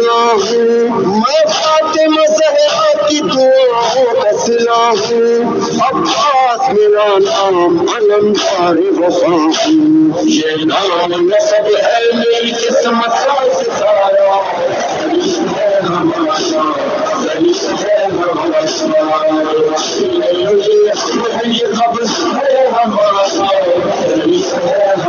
میں فاطمہ زہرا کی دعاؤں کا سلا ہوں، عباس میرا نام علمدار وفا ہوں، یہ نام نسب ہے میری قسمت کا ستارہ، ہے ہمارا ہے ہمارا یہ قبض ہے ہمارا ہے